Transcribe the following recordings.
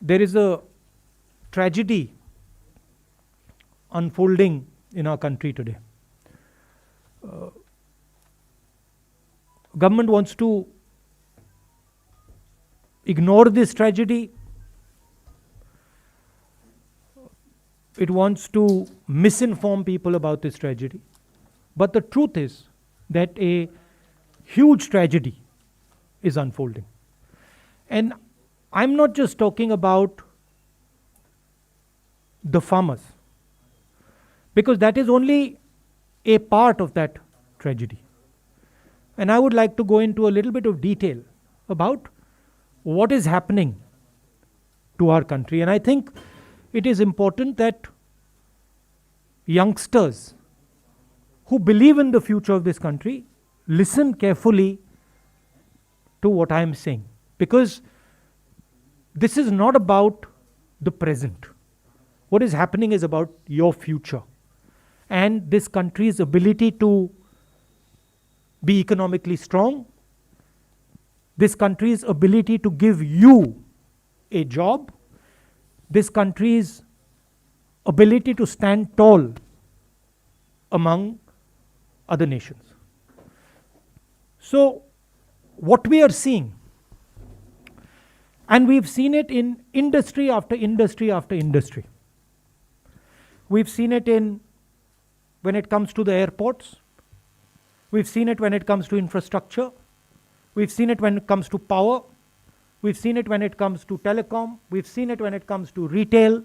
There is a tragedy unfolding in our country today. Government wants to ignore this tragedy. It wants to misinform people about this tragedy. But the truth is that a huge tragedy is unfolding. And I'm not just talking about the farmers, because that is only a part of that tragedy. And I would like to go into a little bit of detail about what is happening to our country. And I think it is important that youngsters who believe in the future of this country listen carefully to what I am saying, because this is not about the present. What is happening is about your future and this country's ability to be economically strong, this country's ability to give you a job, this country's ability to stand tall among other nations. So, what we are seeing, and we've seen it in industry after industry after industry. We've seen it in when it comes to the airports. We've seen it when it comes to infrastructure. We've seen it when it comes to power. We've seen it when it comes to telecom. We've seen it when it comes to retail.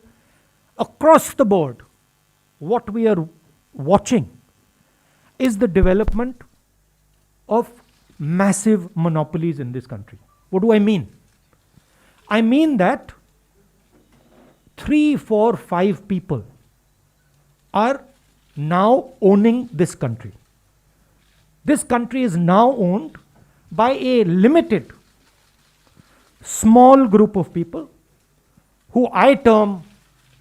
Across the board, what we are watching is the development of massive monopolies in this country. What do I mean? I mean that 3, 4, 5 people are now owning this country. This country is now owned by a limited, small group of people who I term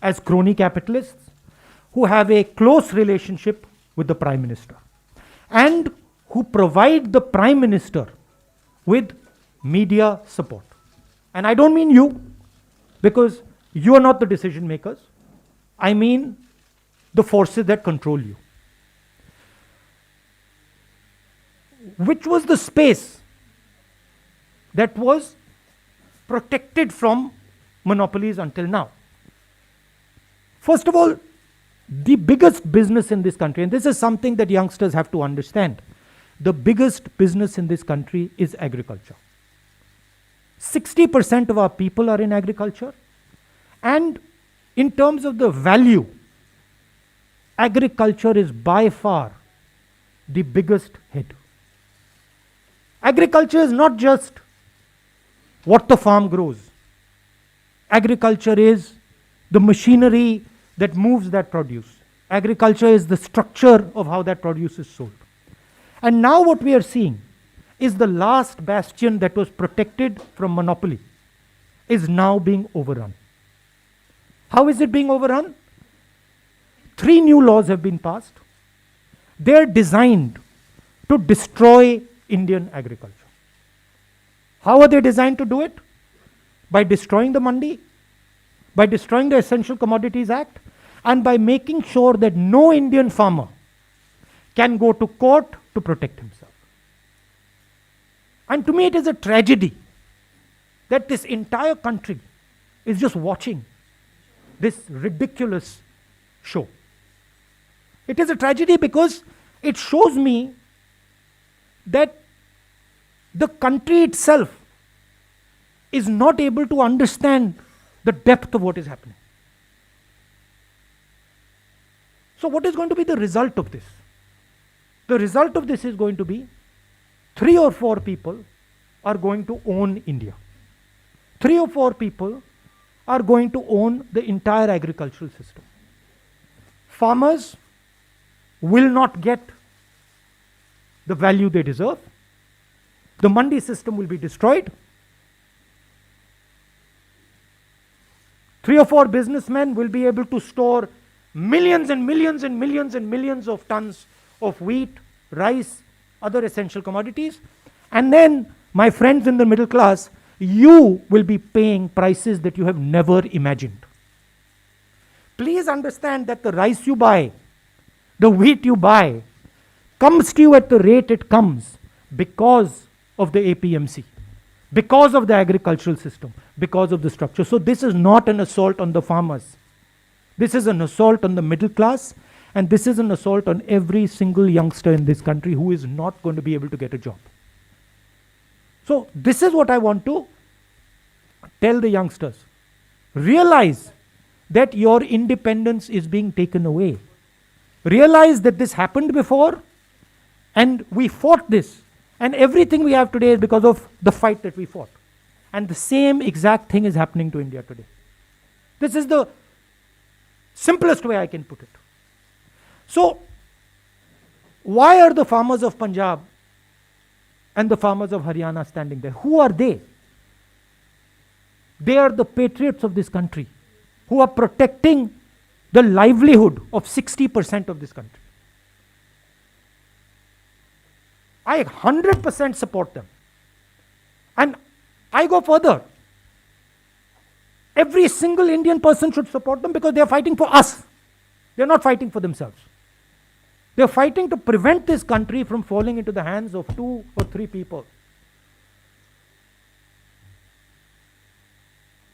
as crony capitalists, who have a close relationship with the Prime Minister and who provide the Prime Minister with media support. And I don't mean you, because you are not the decision makers. I mean the forces that control you. Which was the space that was protected from monopolies until now? First of all, the biggest business in this country, and this is something that youngsters have to understand, the biggest business in this country is agriculture. 60% of our people are in agriculture, and in terms of the value, agriculture is by far the biggest hit. Agriculture is not just what the farm grows. Agriculture is the machinery that moves that produce. Agriculture is the structure of how that produce is sold. And now what we are seeing is the last bastion that was protected from monopoly is now being overrun. How is it being overrun? 3 new laws have been passed. They are designed to destroy Indian agriculture. How are they designed to do it? By destroying the mandi, by destroying the Essential Commodities Act, and by making sure that no Indian farmer can go to court to protect himself. And to me, it is a tragedy that this entire country is just watching this ridiculous show. It is a tragedy because it shows me that the country itself is not able to understand the depth of what is happening. So, what is going to be the result of this? The result of this is going to be 3 or 4 people are going to own India. 3 or 4 people are going to own the entire agricultural system. Farmers will not get the value they deserve. The mandi system will be destroyed. 3 or 4 businessmen will be able to store millions and millions and millions and millions of tons of wheat, rice, other essential commodities. And then my friends in the middle class you will be paying prices that you have never imagined. Please understand that the rice you buy, the wheat you buy, comes to you at the rate it comes because of the APMC, because of the agricultural system, because of the structure. So this is not an assault on the farmers. This is an assault on the middle class, and this is an assault on every single youngster in this country who is not going to be able to get a job. So this is what I want to tell the youngsters. Realize that your independence is being taken away. Realize that this happened before, and we fought this. And everything we have today is because of the fight that we fought. And the same exact thing is happening to India today. This is the simplest way I can put it. So, why are the farmers of Punjab and the farmers of Haryana standing there? Who are they? They are the patriots of this country who are protecting the livelihood of 60% of this country. I 100% support them. And I go further. Every single Indian person should support them because they are fighting for us. They are not fighting for themselves. They are fighting to prevent this country from falling into the hands of 2 or 3 people.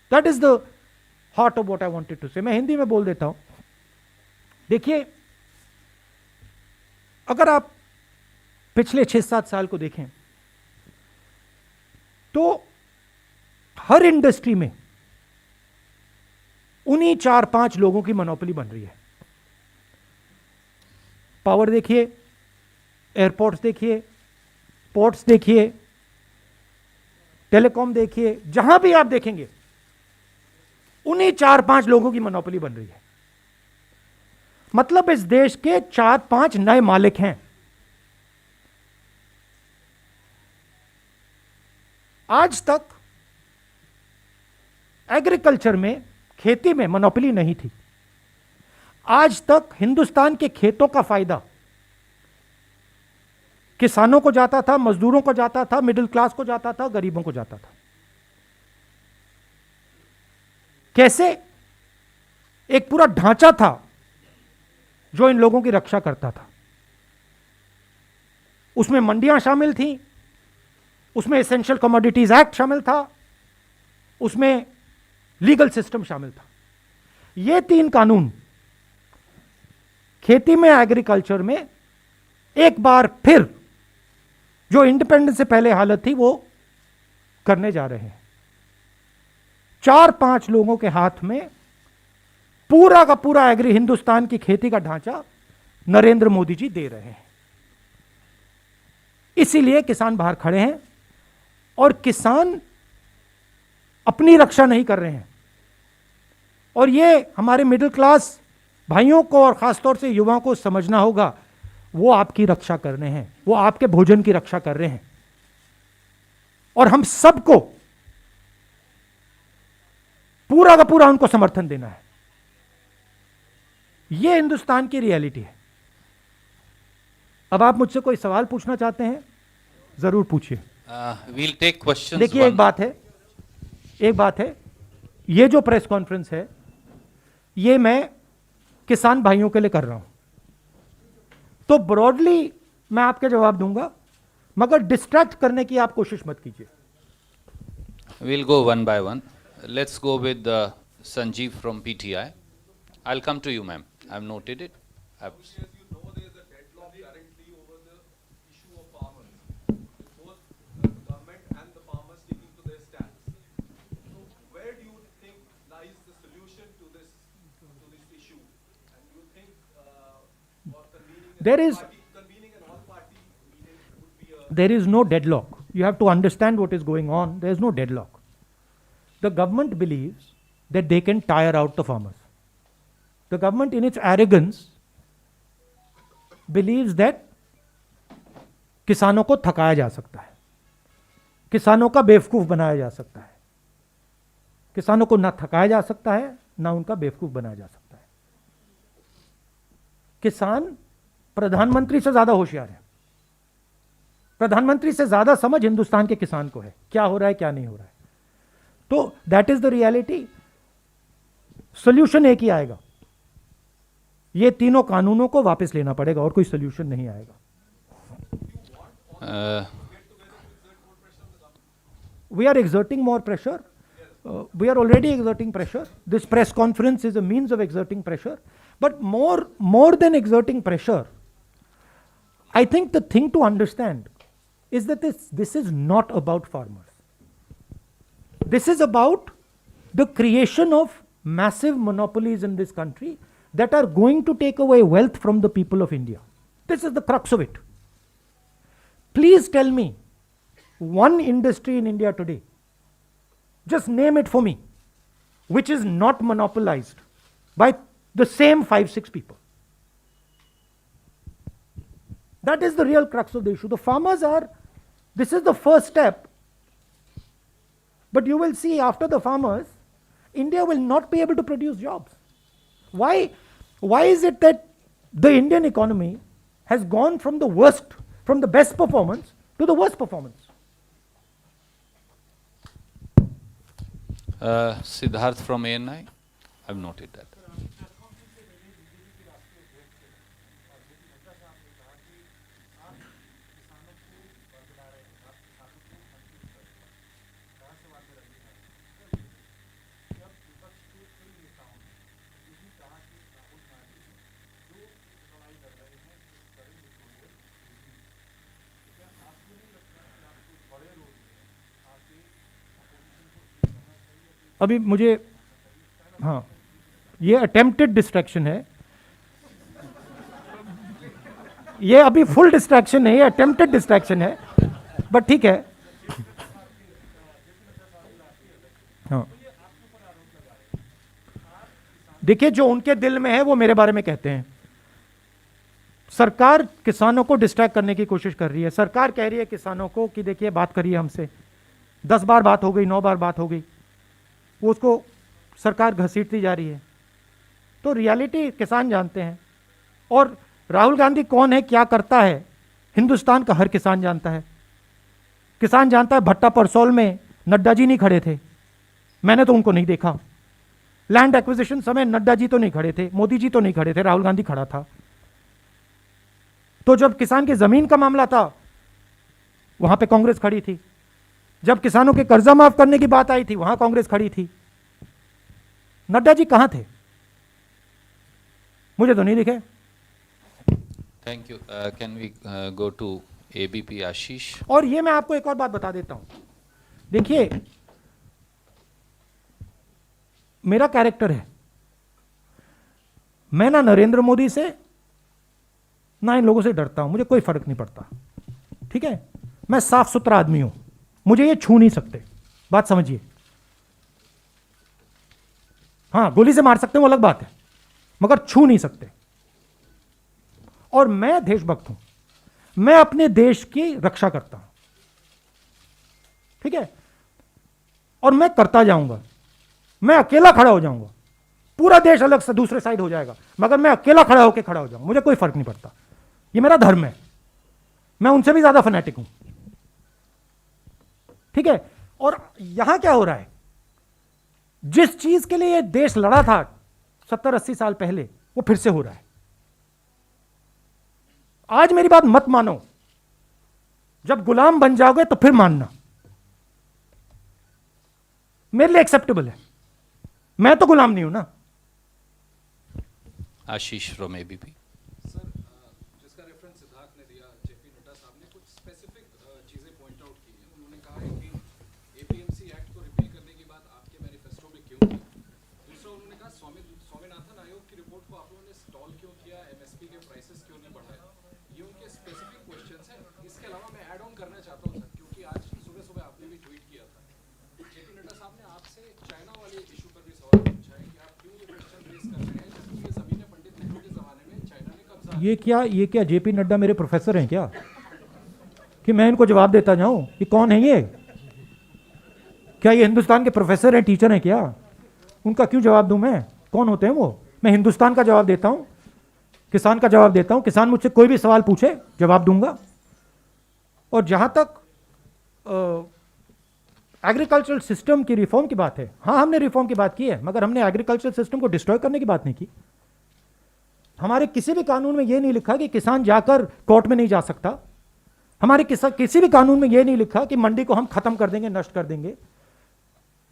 That is the heart of what I wanted to say. मैं हिंदी में बोल देता हूं. देखिए, अगर आप पिछले 6-7 साल को देखें तो हर इंडस्ट्री में उन्हीं 4-5 लोगों की मोनोपोली बन रही है. पावर देखिए, एयरपोर्ट्स देखिए, पोर्ट्स देखिए, टेलीकॉम देखिए, जहां भी आप देखेंगे उन्हीं 4-5 लोगों की मोनोपोली बन रही है. मतलब इस देश के 4-5 नए मालिक हैं. आज तक एग्रीकल्चर में, खेती में मोनोपोली नहीं थी. आज तक हिंदुस्तान के खेतों का फायदा किसानों को जाता था, मजदूरों को जाता था, मिडिल क्लास को जाता था, गरीबों को जाता था. कैसे? एक पूरा ढांचा था जो इन लोगों की रक्षा करता था. उसमें मंडियां शामिल थी, उसमें एसेंशियल कमोडिटीज एक्ट शामिल था, उसमें लीगल सिस्टम शामिल था. ये 3 कानून खेती में, एग्रीकल्चर में एक बार फिर जो इंडिपेंडेंस से पहले हालत थी वो करने जा रहे हैं. 4-5 लोगों के हाथ में पूरा का पूरा हिंदुस्तान की खेती का ढांचा नरेंद्र मोदी जी दे रहे हैं. इसीलिए किसान बाहर खड़े हैं और किसान अपनी रक्षा नहीं कर रहे हैं. और ये हमारे मिडिल क्लास भाइयों को और खासतौर से युवाओं को समझना होगा, वो आपकी रक्षा कर रहे हैं, वो आपके भोजन की रक्षा कर रहे हैं. और हम सबको पूरा का पूरा उनको समर्थन देना है. ये हिंदुस्तान की रियलिटी है. अब आप मुझसे कोई सवाल पूछना चाहते हैं, जरूर पूछिए. We'll take questions. देखिए, एक बात है, ये जो प्रेस कॉन्फ्रेंस है ये मैं किसान भाइयों के लिए कर रहा हूं. तो ब्रॉडली मैं आपके जवाब दूंगा, मगर डिस्ट्रैक्ट करने की आप कोशिश मत कीजिए. We'll go one by one. Let's go with Sanjeev from PTI. I'll come to you, ma'am. I've noted it. As you know, there is a deadlock currently over the issue of farmers. Both the government and the farmers sticking to their stance. So, where do you think lies the solution to this issue? And do you think convening an all-party meeting would be a... There is no deadlock. You have to understand what is going on. There is no deadlock. The government believes that they can tire out the farmers. The government, in its arrogance, believes that किसानों को थकाया जा सकता है, किसानों का बेवकूफ बनाया जा सकता है. किसानों को ना थकाया जा सकता है, ना उनका बेवकूफ बनाया जा सकता है. किसान प्रधानमंत्री से ज्यादा होशियार है. प्रधानमंत्री से ज्यादा समझ हिंदुस्तान के किसान को है, क्या हो रहा है क्या नहीं हो रहा है. तो that is the reality. Solution एक ही आएगा, ये तीनों कानूनों को वापस लेना पड़ेगा और कोई सोल्यूशन नहीं आएगा. We are exerting more pressure. We are already exerting pressure. This press conference is a means of exerting pressure. But more than exerting pressure, I think the thing to understand is that this is not about farmers. This is about the creation of massive monopolies in this country that are going to take away wealth from the people of India. This is the crux of it. Please tell me one industry in India today, just name it for me, which is not monopolized by the same 5-6 people. That is the real crux of the issue. The farmers are, this is the first step, but you will see after the farmers, India will not be able to produce jobs. Why is it that the Indian economy has gone from the best performance to the worst performance? Siddharth from ANI, I've noted that. अभी मुझे, हाँ, ये attempted distraction है, ये अभी full distraction नहीं है, attempted distraction है, बट ठीक है. हाँ, देखिए जो उनके दिल में है वो मेरे बारे में कहते हैं. सरकार किसानों को डिस्ट्रैक्ट करने की कोशिश कर रही है. सरकार कह रही है किसानों को कि देखिए बात करिए हमसे, 10 बार बात हो गई, 9 बार बात हो गई, वो उसको सरकार घसीटती जा रही है. तो रियलिटी किसान जानते हैं. और राहुल गांधी कौन है, क्या करता है, हिंदुस्तान का हर किसान जानता है. किसान जानता है भट्टा परसौल में नड्डा जी नहीं खड़े थे, मैंने तो उनको नहीं देखा. लैंड एक्विजिशन समय नड्डा जी तो नहीं खड़े थे, मोदी जी तो नहीं खड़े थे, राहुल गांधी खड़ा था. तो जब किसान की जमीन का मामला था वहां पे कांग्रेस खड़ी थी. जब किसानों के कर्जा माफ करने की बात आई थी वहां कांग्रेस खड़ी थी. नड्डा जी कहां थे, मुझे तो नहीं दिखे. Thank you. Can we go to ABP Ashish? और ये मैं आपको एक और बात बता देता हूं. देखिए मेरा कैरेक्टर है, मैं ना नरेंद्र मोदी से ना इन लोगों से डरता हूं, मुझे कोई फर्क नहीं पड़ता. ठीक है, मैं साफ सुथरा आदमी हूं, मुझे ये छू नहीं सकते. बात समझिए. हाँ, गोली से मार सकते हैं वो अलग बात है, मगर छू नहीं सकते. और मैं देशभक्त हूं, मैं अपने देश की रक्षा करता हूं. ठीक है, और मैं करता जाऊंगा. मैं अकेला खड़ा हो जाऊंगा, पूरा देश अलग से दूसरे साइड हो जाएगा, मगर मैं अकेला खड़ा होकर खड़ा हो जाऊंगा, मुझे कोई फर्क नहीं पड़ता. ये मेरा धर्म है, मैं उनसे भी ज्यादा फैनेटिक हूं. ठीक है, और यहां क्या हो रहा है, जिस चीज के लिए देश लड़ा था 70-80 साल पहले, वो फिर से हो रहा है. आज मेरी बात मत मानो, जब गुलाम बन जाओगे तो फिर मानना. मेरे लिए एक्सेप्टेबल है, मैं तो गुलाम नहीं हूं ना. Ashish from ABP. सर, जिसका रेफरेंस सिद्धार्थ ने दिया, जेपी नड्डा साहब ने कुछ स्पेसिफिक चीजें पॉइंट आउट की हैं. उन्होंने कहा है कि एपीएमसी एक्ट को रिपील करने की बात आपके मैनिफेस्टो में क्यों की. दूसरा उन्होंने कहा स्वामीनाथन आयोग की रिपोर्ट को आप लोगों ने स्टॉल क्यों किया, एमएसपी के प्राइसेस क्यों नहीं बढ़ाए. ये उनके स्पेसिफिक क्वेश्चंस हैं. इसके अलावा मैं ऐड ऑन करना चाहता हूँ सर, क्योंकि आज सुबह सुबह आपने भी ट्वीट किया था, जेपी नड्डा साहब ने आपसे चाइना वाले इशू पर भी सवाल पूछा है कि आप क्यों ये क्वेश्चन रेज कर रहे हैं, जबकि ये जमीनें पंडित नेहरू के जमाने में चाइना ने कब्जा. ये क्या जेपी नड्डा मेरे प्रोफेसर हैं क्या कि मैं इनको जवाब देता जाऊं? ये कौन है ये? क्या ये हिंदुस्तान के प्रोफेसर हैं, टीचर हैं क्या? उनका क्यों जवाब दूं मैं? कौन होते हैं वो? मैं हिंदुस्तान का जवाब देता हूं, किसान का जवाब देता हूं. किसान मुझसे कोई भी सवाल पूछे जवाब दूंगा. और जहां तक एग्रीकल्चरल सिस्टम की रिफॉर्म की बात है, हाँ हमने रिफॉर्म की बात की है, मगर हमने एग्रीकल्चरल सिस्टम को डिस्ट्रॉय करने की बात नहीं की। हमारे किसी भी कानून में यह नहीं लिखा कि किसान जाकर कोर्ट में नहीं जा सकता। हमारे किसी भी कानून में यह नहीं लिखा कि मंडी को हम खत्म कर देंगे, नष्ट कर देंगे।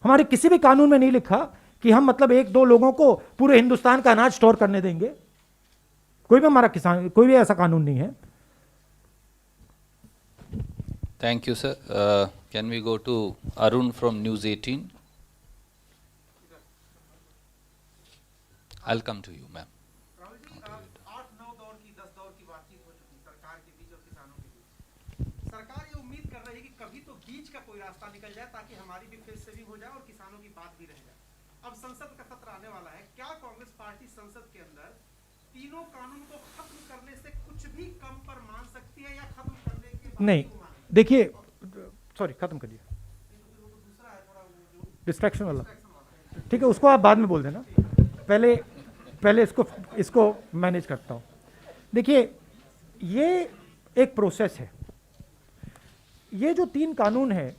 हमारे किसी भी कानून में नहीं लिखा कि हम मतलब एक दो लोगों को पूरे हिंदुस्तान का अनाज स्टोर करने देंगे। कोई भी हमारा किसान, कोई भी ऐसा कानून नहीं है। Thank you, sir. Can we go to Arun from News 18? I'll come to you, ma'am. Rahul ji, 8-9 दौर की 10 दौर की बातचीत हो चुकी सरकार के बीच और किसानों के बीच। सरकार ये उम्मीद कर रही है कि कभी तो बीच का कोई रास्ता निकल जाए ताकि हमारी भी फेस सेविंग हो जाए और किसानों की बात भी रह जाए। अब संसद का सत्र आने वाला है, क्या कांग्रेस पार्टी संसद के अंदर तीनों कानून को खत्म करने से कुछ भी कम पर मान सकती है या खत्म करने के बाद नहीं, क्यों माने? देखिए, सॉरी खत्म करिए, दूसरा है थोड़ा वो जो डिस्ट्रैक्शन वाला, ठीक है, उसको आप बाद में बोल देना, पहले इसको मैनेज करता हूँ। देखिए, ये एक प्रोसेस है। ये जो 3 कानून है,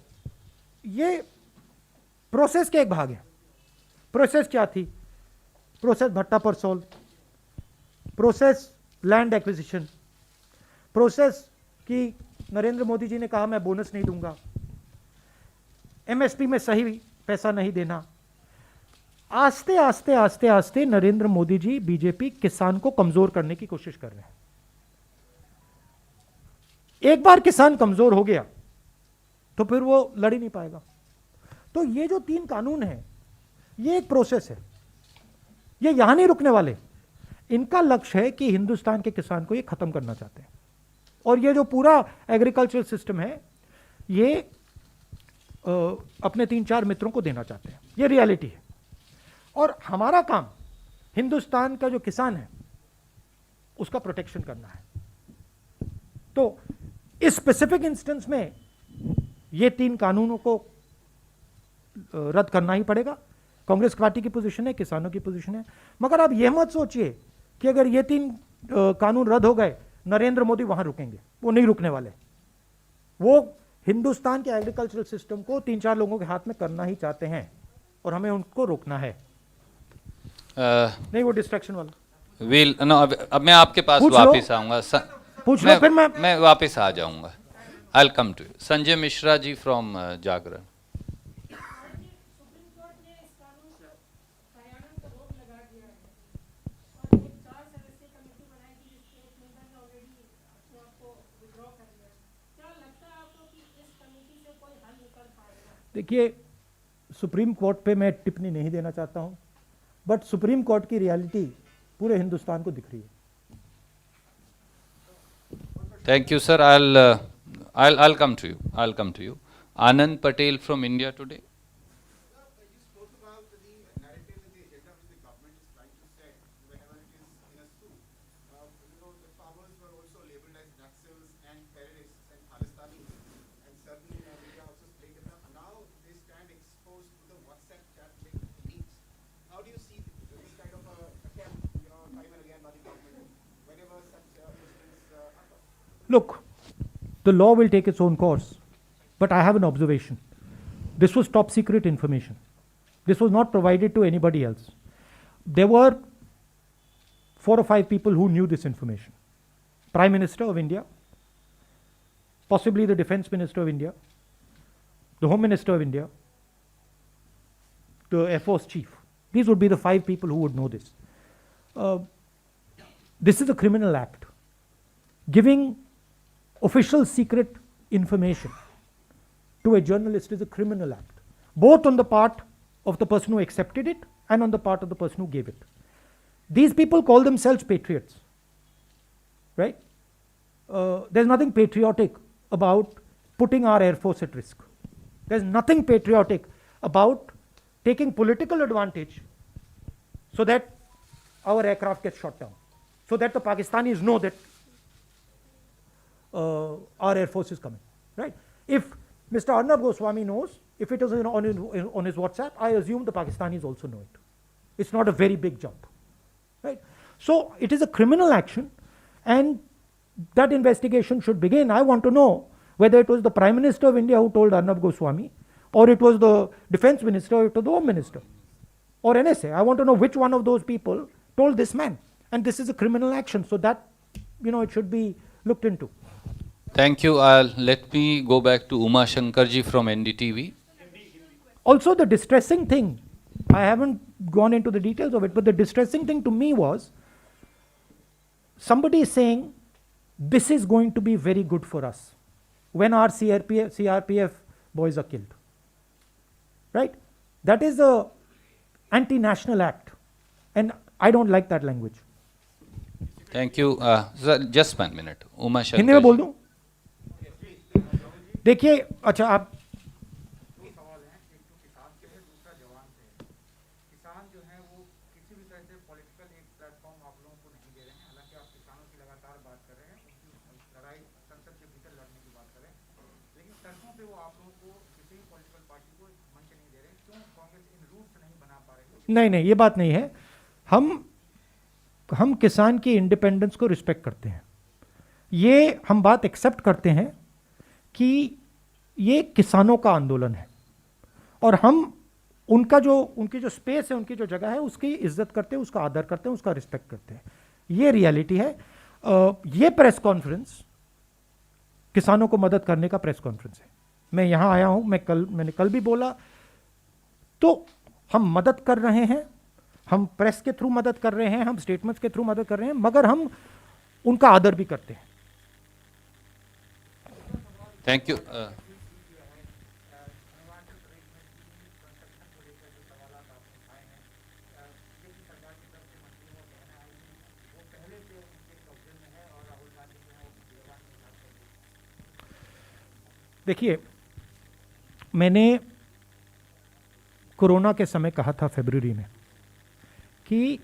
ये प्रोसेस के एक भाग है। प्रोसेस क्या थी? प्रोसेस भट्टा परसोल, प्रोसेस लैंड एक्विजिशन, प्रोसेस कि नरेंद्र मोदी जी ने कहा मैं बोनस नहीं दूंगा, एमएसपी में सही पैसा नहीं देना। आस्ते आस्ते आस्ते आस्ते नरेंद्र मोदी जी, बीजेपी किसान को कमजोर करने की कोशिश कर रहे हैं। एक बार किसान कमजोर हो गया तो फिर वो लड़ ही नहीं पाएगा। तो ये जो 3 कानून हैं, ये एक प्रोसेस है, ये यहां नहीं रुकने वाले। इनका लक्ष्य है कि हिंदुस्तान के किसान को ये खत्म करना चाहते हैं। और ये जो पूरा एग्रीकल्चरल सिस्टम है, ये अपने 3-4 मित्रों को देना चाहते हैं। ये रियलिटी है। और हमारा काम हिंदुस्तान का जो किसान है उसका प्रोटेक्शन करना है। तो इस स्पेसिफिक इंस्टेंस में ये 3 कानूनों को रद्द करना ही पड़ेगा। कांग्रेस पार्टी की पोजीशन है, किसानों की पोजीशन है। मगर आप यह मत सोचिए कि अगर ये 3 कानून रद्द हो गए नरेंद्र मोदी वहां रुकेंगे। वो नहीं रुकने वाले। वो हिंदुस्तान के एग्रीकल्चरल सिस्टम को 3-4 लोगों के हाथ में करना ही चाहते हैं और हमें उनको रोकना है। नहीं, वो डिस्ट्रैक्शन वाला We'll, no, अब मैं आपके पास पूछ लो। वापस आऊंगा। पूछ लो, फिर मैं वापस आ जाऊंगा। I'll come to you. Sanjay Mishra ji from Jagran. Supreme court ने इस कानून को कार्यान्वयन पर रोक लगा दिया है और एक 4 सदस्यीय कमेटी बनाई थी जिसके एक मेंबर ने ऑलरेडी अपने आप को विड्रॉ कर लिया। क्या लगता है आपको कि इस कमेटी से कोई हल निकल पाएगा? देखिए, सुप्रीम कोर्ट पे मैं टिप्पणी नहीं देना चाहता हूं, बट सुप्रीम कोर्ट की रियलिटी पूरे हिंदुस्तान को दिख रही है। Thank you, sir. I'll come to you. I'll come to you. Anand Patel from India Today. You spoke about the narrative and the agenda which the government is trying to set whenever it is in a suit. The farmers were also labeled as Naxals and terrorists and Khalistanis, and certain media houses played it up. Now they stand exposed to the WhatsApp chat leaks. How do you see this kind of attempt, time and again by the government whenever such incidents occur? Look, the law will take its own course, but I have an observation. This was top secret information. This was not provided to anybody else. There were 4 or 5 people who knew this information. Prime Minister of India, possibly the Defense Minister of India, the Home Minister of India, the Air Force Chief. These would be the 5 people who would know this. This is a criminal act. Giving official secret information to a journalist is a criminal act, both on the part of the person who accepted it and on the part of the person who gave it. These people call themselves patriots, right? There's nothing patriotic about putting our Air Force at risk. There's nothing patriotic about taking political advantage so that our aircraft gets shot down, so that the Pakistanis know that our Air Force is coming, right? If Mr. Arnab Goswami knows, if it is on his WhatsApp, I assume the Pakistanis also know it. It's not a very big jump, right? So it is a criminal action, and that investigation should begin. I want to know whether it was the Prime Minister of India who told Arnab Goswami, or it was the defense minister, or it was the home minister, or NSA. I want to know which one of those people told this man. And this is a criminal action, so that, it should be looked into. Thank you. Let me go back to Uma Shankarji from NDTV. Also, the distressing thing, I haven't gone into the details of it, but the distressing thing to me was somebody is saying this is going to be very good for us when our CRPF boys are killed. Right? That is a anti-national act, and I don't like that language. Thank you. Sir, just 1 minute. Uma Hindi में बोल Shankarji. दूं? देखिए, अच्छा आप दो सवाल हैं, एक तो किसान से है, दूसरा जवान से है। किसान जो है वो किसी भी तरह से पॉलिटिकल एक प्लेटफॉर्म आप लोगों को नहीं दे रहे हैं, हालांकि आप किसानों की लगातार बात कर रहे हैं, उनकी लड़ाई संसद के भीतर लड़ने की बात कर रहे हैं, लेकिन सड़कों पे वो आप लोगों को किसी भी पॉलिटिकल पार्टी को मंच नहीं दे रहे। क्यों कांग्रेस इन रूट्स नहीं बना पा रही है? नहीं नहीं, ये बात नहीं है। हम किसान की इंडिपेंडेंस को रिस्पेक्ट करते हैं। ये हम बात एक्सेप्ट करते हैं कि ये किसानों का आंदोलन है, और हम उनकी जो स्पेस है, उनकी जो जगह है, उसकी इज्जत करते हैं, उसका आदर करते हैं, उसका रिस्पेक्ट करते हैं। ये रियलिटी है। ये प्रेस कॉन्फ्रेंस किसानों को मदद करने का प्रेस कॉन्फ्रेंस है। मैं यहाँ आया हूँ, मैंने कल भी बोला, तो हम मदद कर रहे हैं, हम प्रेस के थ्रू मदद कर रहे हैं, हम स्टेटमेंट्स के थ्रू मदद कर रहे हैं, मगर हम उनका आदर भी करते हैं। Thank you. देखिए, मैंने कोरोना के समय कहा था फरवरी में कि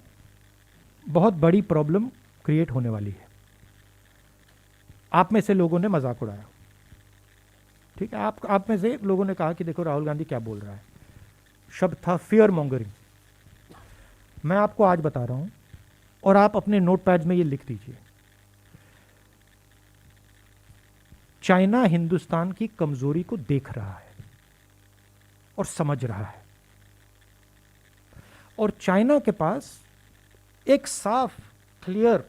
बहुत बड़ी प्रॉब्लम क्रिएट होने वाली है। आप में से लोगों ने मजाक उड़ाया, ठीक है, आप में से लोगों ने कहा कि देखो राहुल गांधी क्या बोल रहा है। शब्द था फियर मॉन्गरिंग। मैं आपको आज बता रहा हूं, और आप अपने नोटपैड में ये लिख दीजिए, चाइना हिंदुस्तान की कमजोरी को देख रहा है और समझ रहा है, और चाइना के पास एक साफ क्लियर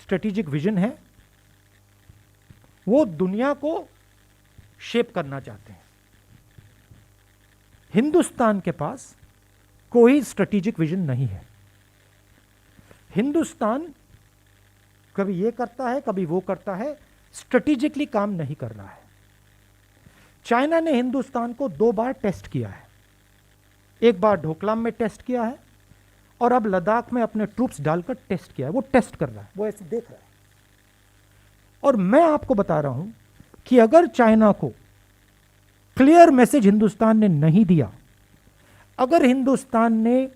स्ट्रेटेजिक विजन है। वो दुनिया को शेप करना चाहते हैं। हिंदुस्तान के पास कोई स्ट्रेटेजिक विजन नहीं है। हिंदुस्तान कभी ये करता है, कभी वो करता है, स्ट्रेटेजिकली काम नहीं कर रहा है। चाइना ने हिंदुस्तान को 2 बार टेस्ट किया है। एक बार ढोकलाम में टेस्ट किया है, और अब लद्दाख में अपने ट्रूप्स डालकर टेस्ट किया है। वो टेस्ट कर रहा है, वो ऐसे देख रहा है। और मैं आपको बता रहा हूं कि अगर चाइना को क्लियर मैसेज हिंदुस्तान ने नहीं दिया, अगर हिंदुस्तान ने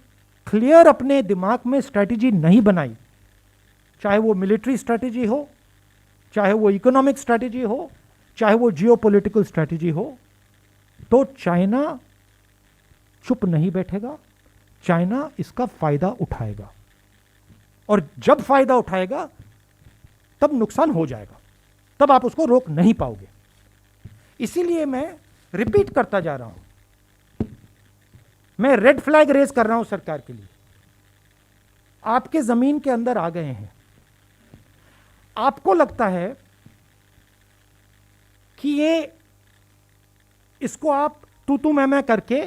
क्लियर अपने दिमाग में स्ट्रैटेजी नहीं बनाई, चाहे वो मिलिट्री स्ट्रैटेजी हो, चाहे वो इकोनॉमिक स्ट्रैटेजी हो, चाहे वो जियोपॉलिटिकल स्ट्रैटेजी हो, तो चाइना चुप नहीं बैठेगा। चाइना इसका फायदा उठाएगा, और जब फायदा उठाएगा तब नुकसान हो जाएगा, तब आप उसको रोक नहीं पाओगे। इसीलिए मैं रिपीट करता जा रहा हूं, मैं रेड फ्लैग रेज कर रहा हूं सरकार के लिए। आपके जमीन के अंदर आ गए हैं, आपको लगता है कि ये इसको आप तू मैं करके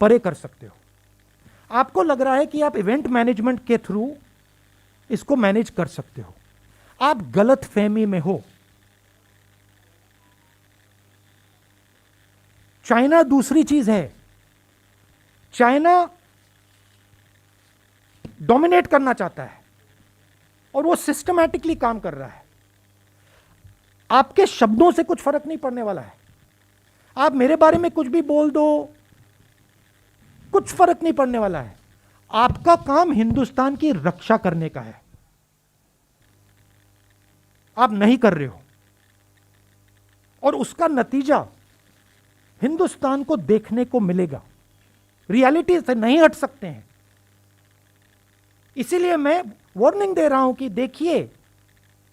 परे कर सकते हो। आपको लग रहा है कि आप इवेंट मैनेजमेंट के थ्रू इसको मैनेज कर सकते हो। आप गलत फहमी में हो। चाइना दूसरी चीज है। चाइना डोमिनेट करना चाहता है, और वो सिस्टमैटिकली काम कर रहा है। आपके शब्दों से कुछ फर्क नहीं पड़ने वाला है। आप मेरे बारे में कुछ भी बोल दो, कुछ फर्क नहीं पड़ने वाला है। आपका काम हिंदुस्तान की रक्षा करने का है, आप नहीं कर रहे हो, और उसका नतीजा हिंदुस्तान को देखने को मिलेगा। रियलिटी से नहीं हट सकते हैं। इसीलिए मैं वार्निंग दे रहा हूं कि देखिए,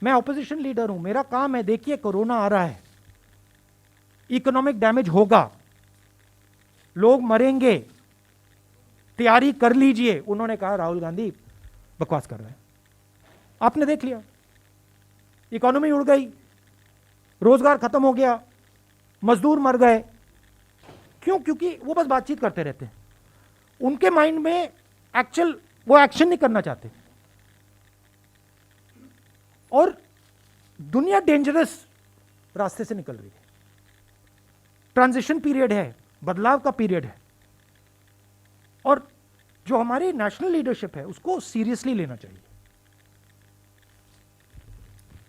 मैं ऑपोजिशन लीडर हूं, मेरा काम है, देखिए कोरोना आ रहा है, इकोनॉमिक डैमेज होगा, लोग मरेंगे, तैयारी कर लीजिए। उन्होंने कहा राहुल गांधी बकवास कर रहे हैं। आपने देख लिया, इकोनॉमी उड़ गई, रोजगार खत्म हो गया, मजदूर मर गए। क्यों? क्योंकि वो बस बातचीत करते रहते हैं। उनके माइंड में एक्चुअल वो एक्शन नहीं करना चाहते। और दुनिया डेंजरस रास्ते से निकल रही है। ट्रांजिशन पीरियड है, बदलाव का पीरियड है, और जो हमारी नेशनल लीडरशिप है उसको सीरियसली लेना चाहिए।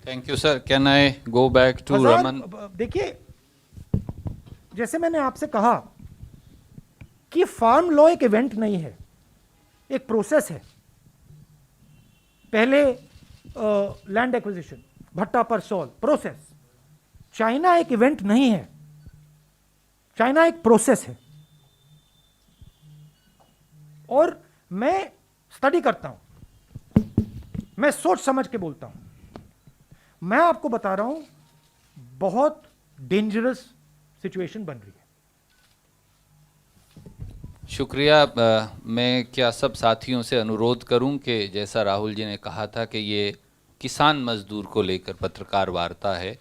Thank you, sir. Can I go back to हजार, Raman? देखिए, जैसे मैंने आपसे कहा कि फार्म लॉ एक इवेंट नहीं है, एक प्रोसेस है। पहले लैंड एक्विजिशन, भट्टा पर सॉल, प्रोसेस। चाइना एक इवेंट नहीं है, चाइना एक प्रोसेस है। और मैं स्टडी करता हूं, मैं सोच समझ के बोलता हूं। मैं आपको बता रहा हूं, बहुत डेंजरस सिचुएशन बन रही है। शुक्रिया। मैं क्या सब साथियों से अनुरोध करूं कि जैसा राहुल जी ने कहा था कि ये किसान मजदूर को लेकर पत्रकार वार्ता है,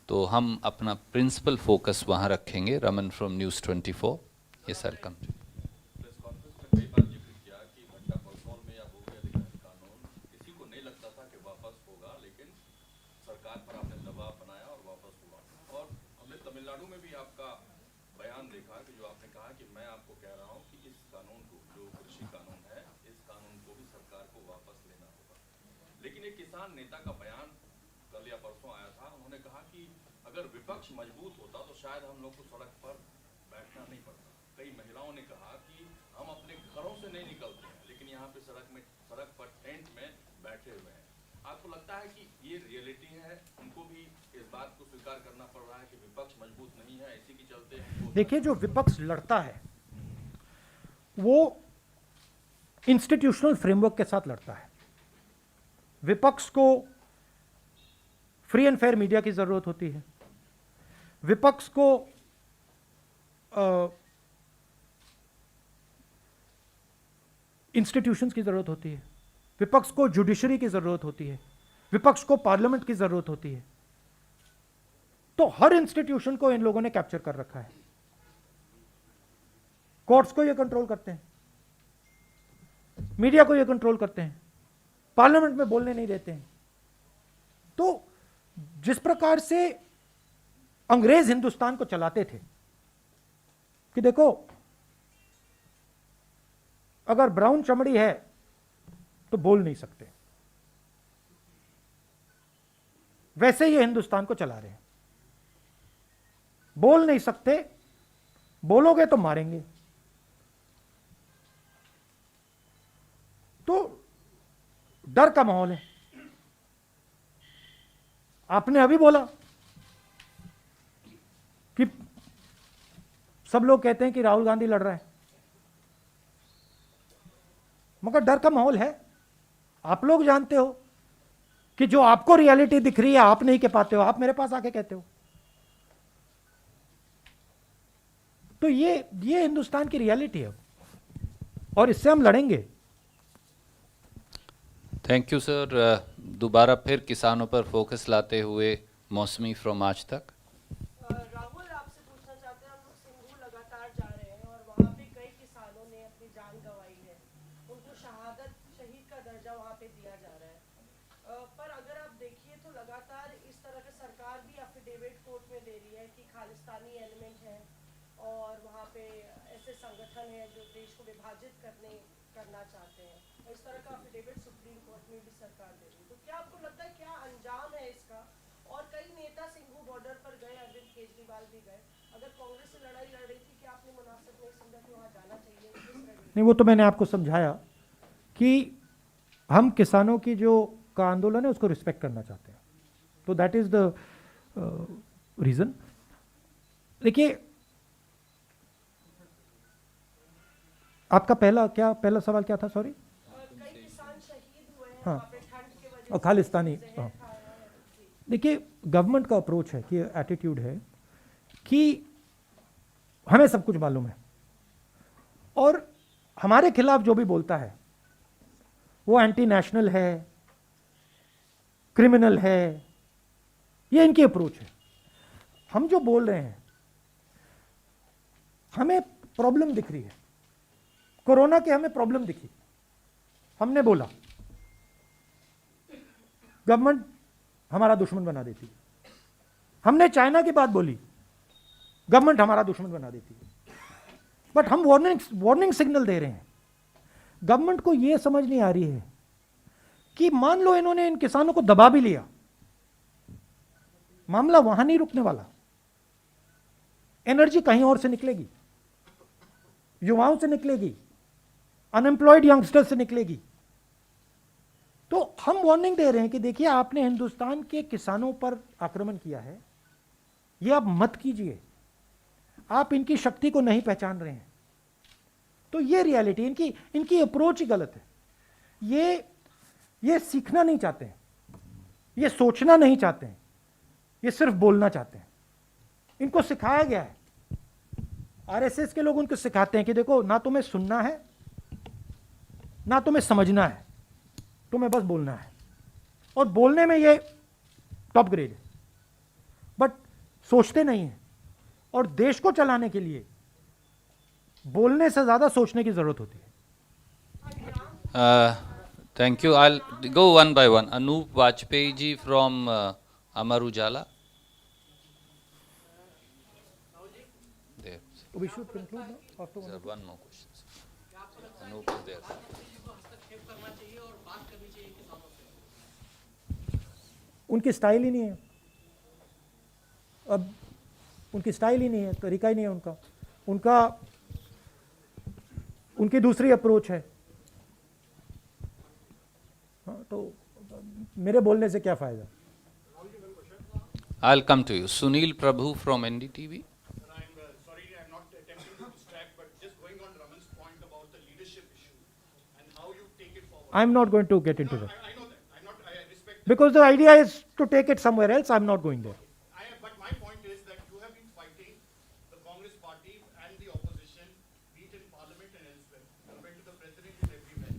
तो हम अपना प्रिंसिपल फोकस वहां रखेंगे। Raman from news 24। ये सर कम। प्रेस कॉन्फ्रेंस में कई बार जिक्र किया कि भट्टा परसोल में या भूमि अधिग्रहण कानून किसी को नहीं लगता था कि वापस होगा, लेकिन सरकार पर आपने दबाव बनाया और वापस हुआ। और हमने तमिलनाडु में भी आपका बयान देखा कि जो आपने कहा कि मैं आपको कह रहा हूं कि इस कानून को, जो कृषि कानून है, इस कानून को भी सरकार को वापस लेना होगा। लेकिन एक किसान नेता का बयान कल या परसों आया था, उन्होंने कहा कि अगर विपक्ष मजबूत होता तो शायद हम लोग को सड़क पर बैठना नहीं पड़ता। कई महिलाओं ने कहा कि हम अपने घरों से नहीं निकलते हैं, लेकिन यहाँ पे सड़क पर टेंट में बैठे हुए हैं। आपको लगता है कि ये रियलिटी है, उनको भी इस बात को स्वीकार करना पड़ रहा है कि विपक्ष मजबूत नहीं है, इसी के चलते हमको। देखिए, जो विपक्ष लड़ता है वो इंस्टीट्यूशनल फ्रेमवर्क के साथ लड़ता है। विपक्ष को फ्री एंड फेयर मीडिया की जरूरत होती है, विपक्ष को इंस्टीट्यूशंस की जरूरत होती है, विपक्ष को जुडिशरी की जरूरत होती है, विपक्ष को पार्लियामेंट की जरूरत होती है। तो हर इंस्टीट्यूशन को इन लोगों ने कैप्चर कर रखा है। कोर्ट्स को ये कंट्रोल करते हैं, मीडिया को ये कंट्रोल करते हैं, पार्लियामेंट में बोलने नहीं देते हैं। तो जिस प्रकार से अंग्रेज हिंदुस्तान को चलाते थे कि देखो, अगर ब्राउन चमड़ी है तो बोल नहीं सकते, वैसे ये हिंदुस्तान को चला रहे हैं। बोल नहीं सकते, बोलोगे तो मारेंगे। तो डर का माहौल है। आपने अभी बोला कि सब लोग कहते हैं कि राहुल गांधी लड़ रहा है, मगर डर का माहौल है। आप लोग जानते हो कि जो आपको रियलिटी दिख रही है आप नहीं कह पाते हो, आप मेरे पास आके कहते हो। तो ये हिंदुस्तान की रियलिटी है और इससे हम लड़ेंगे। Thank you sir. दोबारा फिर किसानों पर फोकस लाते हुए मौसमी फ्रॉम आज तक। राहुल, आपसे पूछना चाहते हैं, हम लोग सिंगू लगातार जा रहे हैं और वहाँ पे कई किसानों ने अपनी जान गंवाई है, उनको शहीद का दर्जा वहाँ पे दिया जा रहा है। पर अगर आप देखिए तो लगातार इस तरह के सरकार भी एफिडेविट कोर्ट में दे रही है कि खालिस्तानी एलिमेंट है और वहाँ पे ऐसे संगठन है जो देश को विभाजित करना चाहते हैं, और इस तरह का एफिडेविट सुप्रीम कोर्ट में भी सरकार दे रही है। तो क्या आपको लगता है क्या अंजाम है इसका? और कई नेता सिंघू बॉर्डर पर गए, अरविंद केजरीवाल भी गए। अगर कांग्रेस से लड़ाई लड़ रही थी, क्या आपने मुनासिब नहीं समझा कि वहाँ जाना चाहिए? नहीं, वो तो मैंने आपको समझाया कि हम किसानों की जो का आंदोलन है उसको रिस्पेक्ट करना चाहते हैं। तो दैट इज द रीजन। देखिए, आपका पहला सवाल क्या था? सॉरी। कई किसान शहीद हुए हैं हाँ, वहाँ पे ठंड की वजह और खालिस्तानी। से, हाँ, खाया है। जी। देखिए, गवर्नमेंट का अप्रोच है कि एटीट्यूड है कि हमें सब कुछ मालूम है, और हमारे खिलाफ जो भी बोलता है वो एंटी नेशनल है, क्रिमिनल है, ये इनकी अप्रोच है। हम जो बोल रहे हैं, हमें प्रॉब्लम दिख रही है, कोरोना की हमें प्रॉब्लम दिखी, हमने बोला गवर्नमेंट हमारा दुश्मन बना देती है। हमने चाइना की बात बोली, गवर्नमेंट हमारा दुश्मन बना देती है। बट हम वार्निंग सिग्नल दे रहे हैं। गवर्नमेंट को यह समझ नहीं आ रही है कि मान लो इन्होंने इन किसानों को दबा भी लिया, मामला वहां नहीं रुकने वाला, एनर्जी कहीं और से निकलेगी, युवाओं से निकलेगी, अनएम्प्लॉयड यंगस्टर से निकलेगी। तो हम वार्निंग दे रहे हैं कि देखिए आपने हिंदुस्तान के किसानों पर आक्रमण किया है, यह आप मत कीजिए, आप इनकी शक्ति को नहीं पहचान रहे हैं। तो ये रियलिटी, इनकी अप्रोच ही गलत है। ये सीखना नहीं चाहते हैं, ये सोचना नहीं चाहते हैं, ये सिर्फ बोलना चाहते हैं। इनको सिखाया गया है, आरएसएस के लोग उनको सिखाते हैं कि देखो ना तुम्हें सुनना है ना तुम्हें समझना है, तुम्हें बस बोलना है, और बोलने में ये टॉप ग्रेड है, बट सोचते नहीं है। और देश को चलाने के लिए बोलने से ज्यादा सोचने की जरूरत होती है। Thank you. I'll go one by one. Anup Vajpayee ji from Amar Ujala. There. We should conclude now after Sir, one more question. Sir. Anup is there. उनकी स्टाइल ही नहीं है, अब उनकी स्टाइल ही नहीं है, तरीका ही नहीं है उनका उनकी दूसरी अप्रोच है। हाँ, तो मेरे बोलने से क्या फायदा। I'll come to you. Sunil Prabhu from NDTV. Sorry, I'm not attempting to distract, but just going on Raman's point about the leadership issue and how you take it forward. I'm not going to get into that I know that. I respect that. because the idea is to take it somewhere else. I'm not going there. But my point is that you have been fighting the Congress party and the opposition, be it in parliament and elsewhere, compared to the president in everywhere.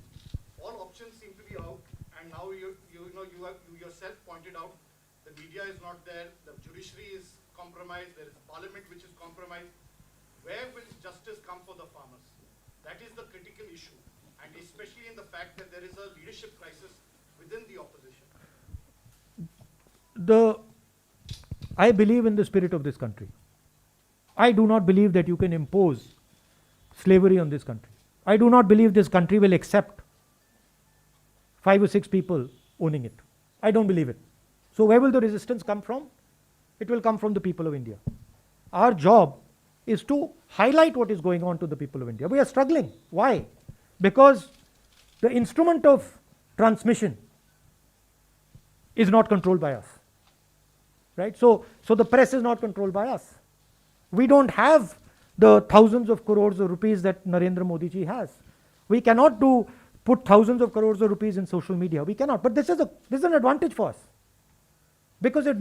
All options seem to be out, and now you yourself pointed out the media is not there, the judiciary is compromised, there is parliament which is compromised. Where will justice come for the farmers? That is the critical issue, and especially in the fact that there is a leadership crisis within the opposition. I believe in the spirit of this country. I do not believe that you can impose slavery on this country. I do not believe this country will accept 5 or 6 people owning it. I don't believe it. So where will the resistance come from? It will come from the people of India. Our job is to highlight what is going on to the people of India. We are struggling. Why? Because the instrument of transmission is not controlled by us. Right? So the press is not controlled by us. We don't have the thousands of crores of rupees that Narendra Modi ji has. We cannot put thousands of crores of rupees in social media. We cannot. But this is an advantage for us, because it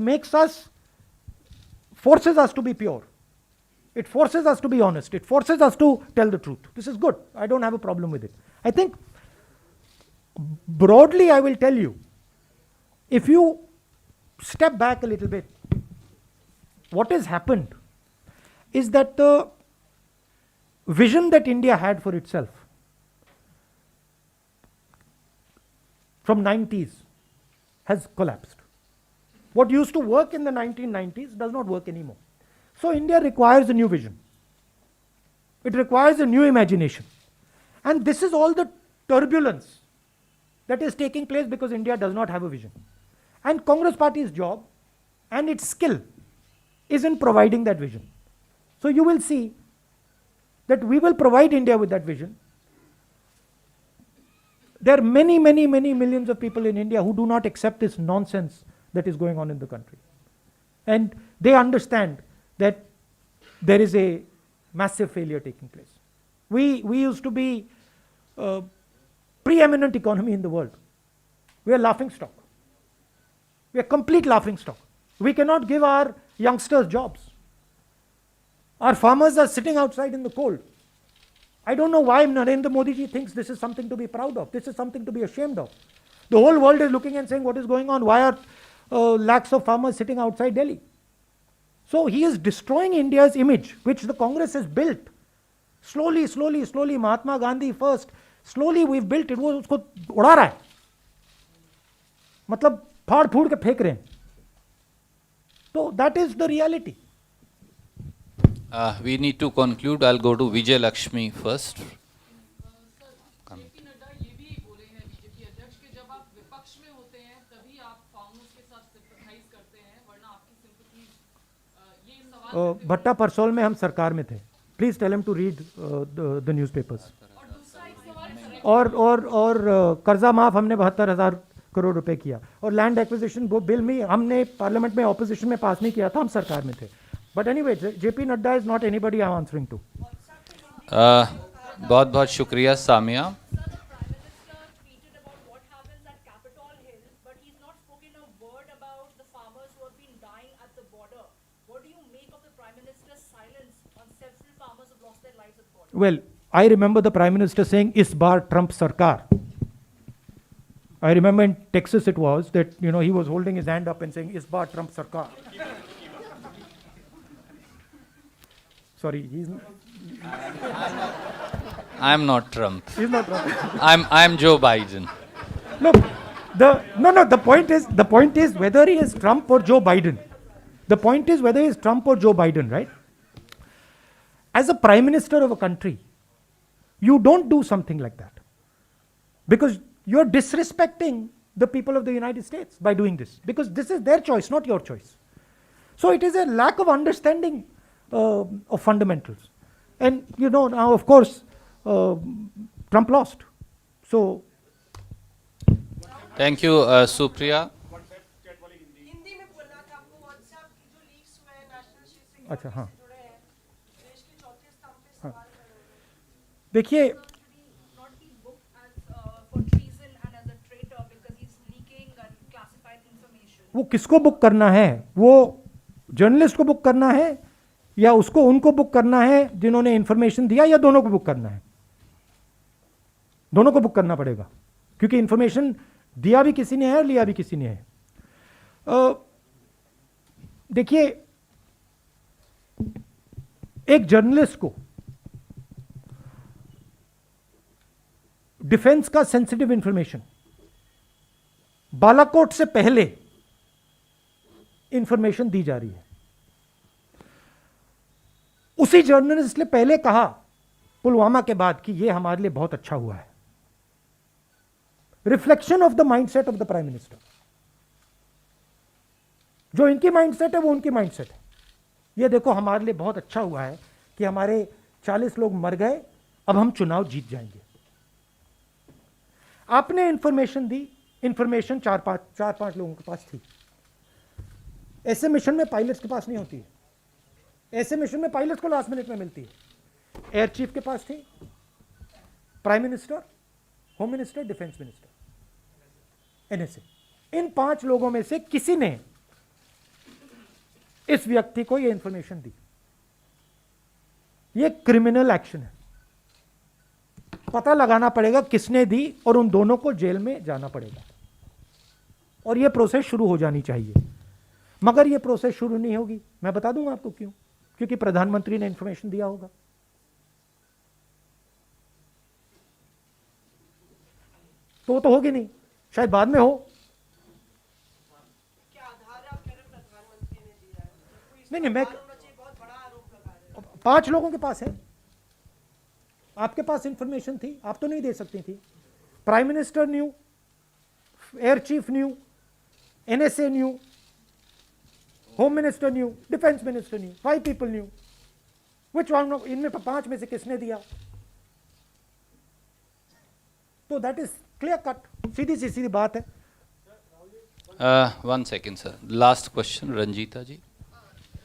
forces us to be pure. It forces us to be honest. It forces us to tell the truth. This is good. I don't have a problem with it. I think broadly I will tell you, if you step back a little bit, what has happened is that the vision that India had for itself from 90s has collapsed. What used to work in the 1990s does not work anymore. So India requires a new vision. It requires a new imagination. And this is all the turbulence that is taking place because India does not have a vision. And Congress Party's job and its skill is in providing that vision. So you will see that we will provide India with that vision. There are many, many, many millions of people in India who do not accept this nonsense that is going on in the country. And they understand that there is a massive failure taking place. We used to be a preeminent economy in the world. We are laughing stock. We are complete laughing stock. We cannot give our youngsters jobs. Our farmers are sitting outside in the cold. I don't know why Narendra Modi ji thinks this is something to be proud of. This is something to be ashamed of. The whole world is looking and saying, what is going on? Why are lakhs of farmers sitting outside Delhi? So he is destroying India's image, which the Congress has built. Slowly, slowly, slowly, Mahatma Gandhi first. Slowly we've built it. वो उसको उड़ा रहा है. मतलब फाड़ फूड़ के फेंक रहे हैं. So that is the reality. We need to conclude. I'll go to Vijay Lakshmi first. JP Nadda ये भी बोले हैं बीजेपी अध्यक्ष कि जब आप विपक्ष में होते हैं तभी आप फार्मर्स के साथ सिंपैथाइज करते हैं वरना आपकी सिंपैथीज ये सवाल भट्टा परसोल में हम सरकार में थे. Please tell him to read the newspapers. और दूसरा एक सवाल और कर्जा माफ हमने 72,000 करोड़ रुपए किया. और लैंड एक्विजिशन बिल में हमने पार्लियामेंट में ऑपोजिशन में पास नहीं किया था, हम सरकार में थे. But anyway, JP Nadda is not anybody I am answering to. बहुत बहुत शुक्रिया Samia. Sir, the Prime Minister tweeted about what happens at Capitol Hill, but he's not spoken a word about the farmers who have been dying at the border. What do you make of the Prime Minister's silence on several farmers who've lost their lives at the border? Well, I remember the Prime Minister saying, "Is bar Trump Sarkar." I remember in Texas it was that, he was holding his hand up and saying, "Is bar Trump Sarkar." Sorry, he's not Trump. He's not Trump. I'm Joe Biden. Look, the point is whether he is Trump or Joe Biden. The point is whether he is Trump or Joe Biden, right? As a Prime Minister of a country, you don't do something like that. Because you're disrespecting the people of the United States by doing this. Because this is their choice, not your choice. So it is a lack of understanding of fundamentals. And now of course, Trump lost. So Thank you, Supriya. Hindi में बोलना था आपको. WhatsApp की जो leaks हुए हैं national security अच्छा, हाँ. से जुड़े हैं, देश के चौथे स्तंभ पे सवाल कर रहे हैं. देखिए, Not be booked as for treason and as a traitor because he's leaking classified information. वो किसको बुक करना है? वो जर्नलिस्ट को बुक करना है या उनको बुक करना है जिन्होंने इंफॉर्मेशन दिया, या दोनों को बुक करना है? दोनों को बुक करना पड़ेगा, क्योंकि इंफॉर्मेशन दिया भी किसी ने है और लिया भी किसी ने है. देखिए, एक जर्नलिस्ट को डिफेंस का सेंसिटिव इंफॉर्मेशन बालाकोट से पहले इंफॉर्मेशन दी जा रही है. उसी जर्नलिस्ट ने पहले कहा पुलवामा के बाद कि यह हमारे लिए बहुत अच्छा हुआ है. Reflection of the mindset of the prime minister. जो इनकी माइंडसेट है वो उनकी माइंडसेट है. ये देखो, हमारे लिए बहुत अच्छा हुआ है कि हमारे 40 लोग मर गए, अब हम चुनाव जीत जाएंगे. आपने इंफॉर्मेशन दी, इंफॉर्मेशन 4-5 लोगों के पास थी. ऐसे मिशन में पायलट्स के पास नहीं होती है. ऐसे मिशन में पायलट्स को लास्ट मिनट में मिलती है. एयर चीफ के पास थी, prime minister, home minister, defence minister, NSA. इन 5 लोगों में से किसी ने इस व्यक्ति को यह इंफॉर्मेशन दी. यह क्रिमिनल एक्शन है. पता लगाना पड़ेगा किसने दी और उन दोनों को जेल में जाना पड़ेगा. और यह प्रोसेस शुरू हो जानी चाहिए. मगर यह प्रोसेस शुरू नहीं होगी. मैं बता दूंगा आपको क्यों. क्योंकि प्रधानमंत्री ने इंफॉर्मेशन दिया होगा. तो होगी नहीं, शायद बाद में हो. क्या आधार है आप कह रहे हैं प्रधानमंत्री ने दिया है? कोई इस नहीं, पर मैं सवाल होना चाहिए, बहुत बड़ा आरोप लगा रहे हैं. 5 लोगों के पास है. आपके पास इंफॉर्मेशन थी, आप तो नहीं दे सकती थी. Prime minister new, air chief new, NSA new, home minister new, defence minister new. 5 people new. Which one? इनमें 5 में से किसने दिया? तो दैट इज क्लियर कट. सीधी बात है. 1 second, sir. Last question, Ranjita ji.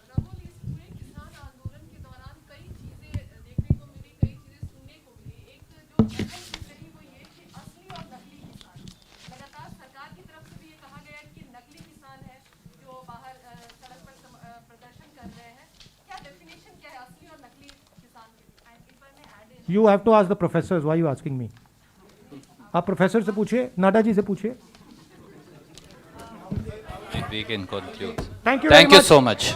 Rahul, इस पूरे किसान आंदोलन के दौरान कई चीजें देखने को मिली, कई चीजें सुनने को मिली. एक जो चीज रही वो ये कि असली और नकली किसान. लगातार सरकार की तरफ से भी ये कहा गया कि नकली किसान है जो बाहर सड़क पर प्रदर्शन कर रहे हैं. क्या डेफिनेशन क्या है असली और नकली किसान के? And if I may add in, You have to ask the professors. Why are you asking me? आप प्रोफेसर से पूछिए, नाडा जी से पूछिए. We can conclude. Thank you very Thank you much. so much.